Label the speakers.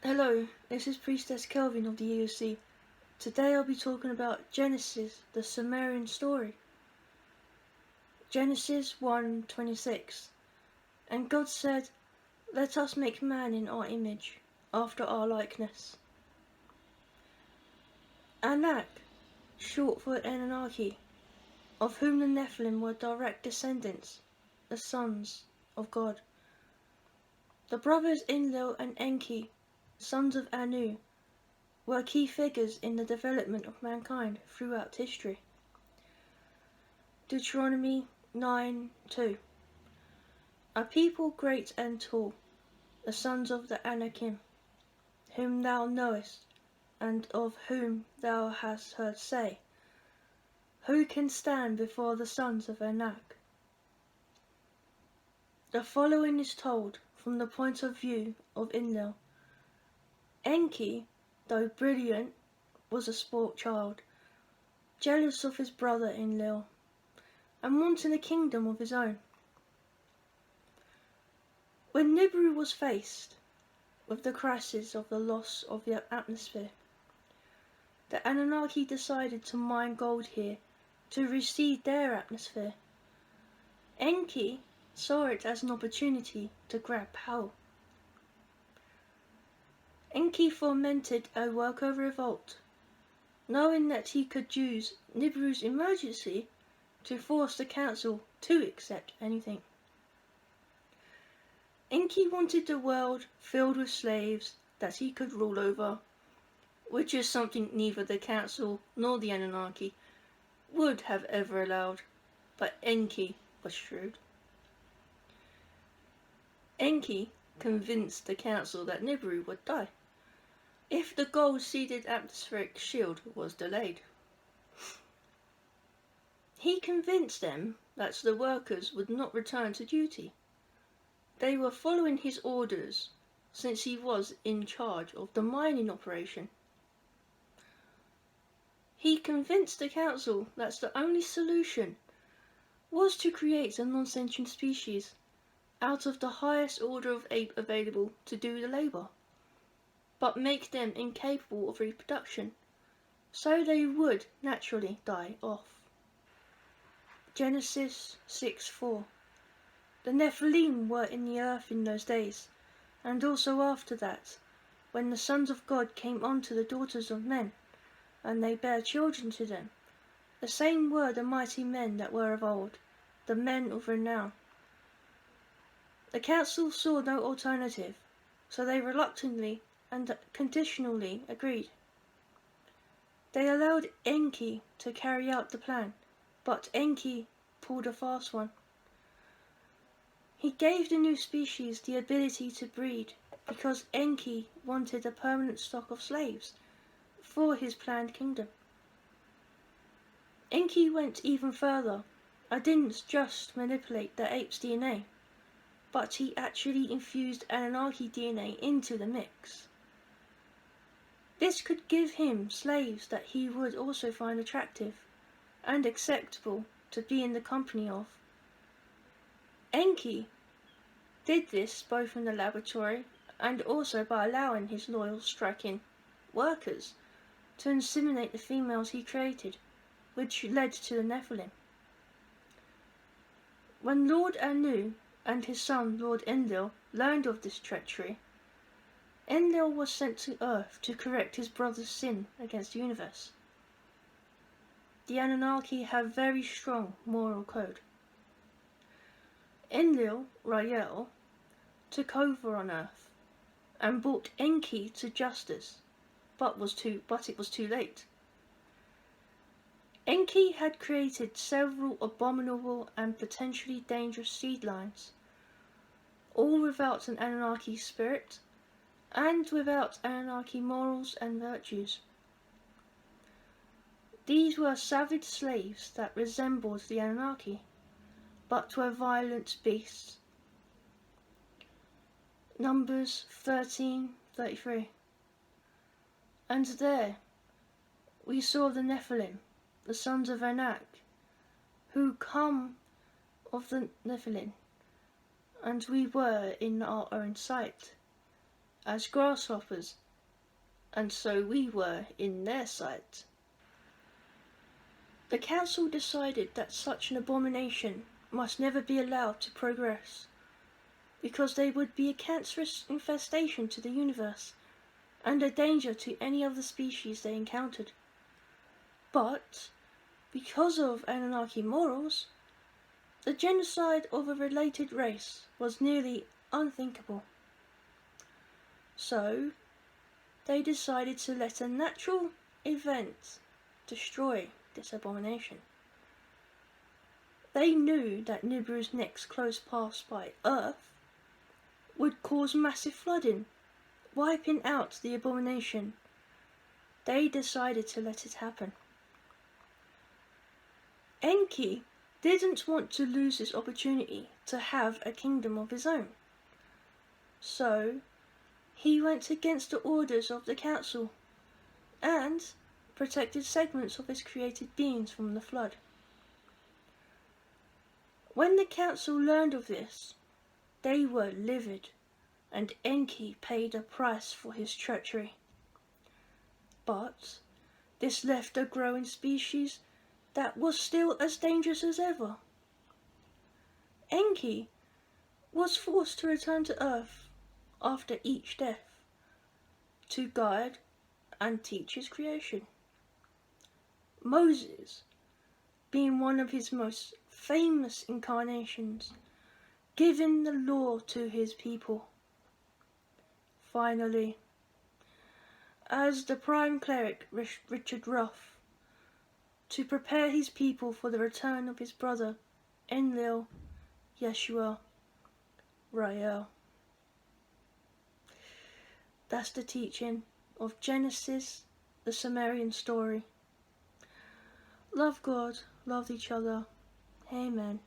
Speaker 1: Hello, this is Priestess Kelvin of the EOC. Today I'll be talking about Genesis, the Sumerian story. Genesis 1:26. And God said, "Let us make man in our image, after our likeness." Anak, short for Anunnaki, of whom the Nephilim were direct descendants, the sons of God. The brothers Enlil and Enki, sons of Anu, were key figures in the development of mankind throughout history. Deuteronomy 9:2. A people great and tall, the sons of the Anakim, whom thou knowest, and of whom thou hast heard say, who can stand before the sons of Anak? The following is told from the point of view of Enlil. Enki, though brilliant, was a spoilt child, jealous of his brother Enlil, and wanting a kingdom of his own. When Nibiru was faced with the crisis of the loss of the atmosphere, the Anunnaki decided to mine gold here to reseed their atmosphere. Enki saw it as an opportunity to grab power. Enki fomented a worker revolt, knowing that he could use Nibiru's emergency to force the council to accept anything. Enki wanted a world filled with slaves that he could rule over, which is something neither the council nor the Anunnaki would have ever allowed, but Enki was shrewd. Enki convinced the council that Nibiru would die if the gold-seeded atmospheric shield was delayed. He convinced them that the workers would not return to duty. They were following his orders since he was in charge of the mining operation. He convinced the council that the only solution was to create a non-sentient species out of the highest order of ape available to do the labour, but make them incapable of reproduction, so they would naturally die off. Genesis 6:4. The Nephilim were in the earth in those days, and also after that, when the sons of God came unto the daughters of men, and they bare children to them. The same were the mighty men that were of old, the men of renown. The council saw no alternative, so they reluctantly and conditionally agreed. They allowed Enki to carry out the plan, but Enki pulled a fast one. He gave the new species the ability to breed because Enki wanted a permanent stock of slaves for his planned kingdom. Enki went even further and didn't just manipulate the ape's DNA, but he actually infused Anunnaki DNA into the mix. This could give him slaves that he would also find attractive and acceptable to be in the company of. Enki did this both in the laboratory and also by allowing his loyal striking workers to inseminate the females he created, which led to the Nephilim. When Lord Anu and his son Lord Enlil learned of this treachery, Enlil was sent to Earth to correct his brother's sin against the universe. The Anunnaki have very strong moral code. Enlil, RayEl, took over on Earth and brought Enki to justice, but it was too late. Enki had created several abominable and potentially dangerous seed lines, all without an Anunnaki spirit and without Anunnaki morals and virtues. These were savage slaves that resembled the Anunnaki, but were violent beasts. Numbers 13:33. And there we saw the Nephilim, the sons of Anak, who come of the Nephilim, and we were in our own sight, as grasshoppers, and so we were in their sight. The council decided that such an abomination must never be allowed to progress, because they would be a cancerous infestation to the universe and a danger to any other species they encountered. But, because of Anunnaki morals, the genocide of a related race was nearly unthinkable. So, they decided to let a natural event destroy this abomination. They knew that Nibiru's next close pass by Earth would cause massive flooding, wiping out the abomination. They decided to let it happen. Enki didn't want to lose this opportunity to have a kingdom of his own. So, he went against the orders of the council and protected segments of his created beings from the flood. When the council learned of this, they were livid, and Enki paid a price for his treachery. But this left a growing species that was still as dangerous as ever. Enki was forced to return to Earth after each death to guide and teach his creation. Moses, being one of his most famous incarnations, giving the law to his people. Finally, as the prime cleric Richard Ruff, to prepare his people for the return of his brother Enlil, Yeshua, RayEl. That's the teaching of Genesis, the Sumerian story. Love God, love each other. Amen.